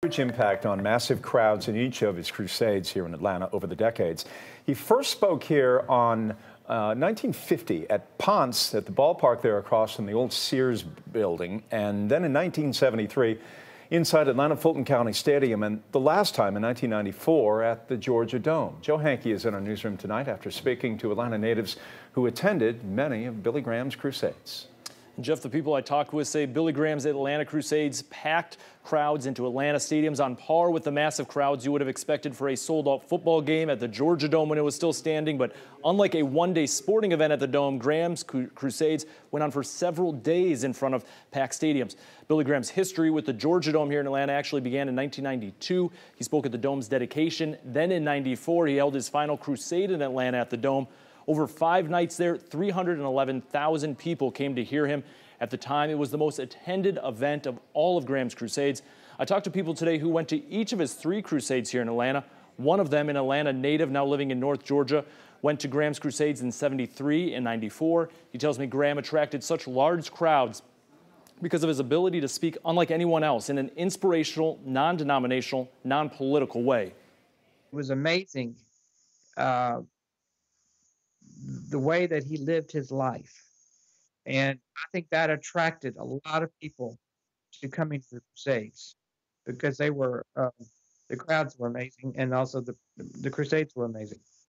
Huge impact on massive crowds in each of his crusades here in Atlanta over the decades. He first spoke here on 1950 at Ponce at the ballpark there across from the old Sears building, and then in 1973 inside Atlanta Fulton County Stadium, and the last time in 1994 at the Georgia Dome. Joe Hankey is in our newsroom tonight after speaking to Atlanta natives who attended many of Billy Graham's crusades. Jeff, the people I talked with say Billy Graham's Atlanta Crusades packed crowds into Atlanta stadiums on par with the massive crowds you would have expected for a sold-out football game at the Georgia Dome when it was still standing. But unlike a one-day sporting event at the Dome, Graham's Crusades went on for several days in front of packed stadiums. Billy Graham's history with the Georgia Dome here in Atlanta actually began in 1992. He spoke at the Dome's dedication. Then in '94, he held his final crusade in Atlanta at the Dome. Over 5 nights there, 311,000 people came to hear him. At the time, it was the most attended event of all of Graham's crusades. I talked to people today who went to each of his 3 crusades here in Atlanta. One of them, an Atlanta native now living in North Georgia, went to Graham's crusades in '73 and '94. He tells me Graham attracted such large crowds because of his ability to speak unlike anyone else in an inspirational, non-denominational, non-political way. It was amazing. The way that he lived his life. And I think that attracted a lot of people to coming to the crusades because they were, the crowds were amazing, and also the crusades were amazing.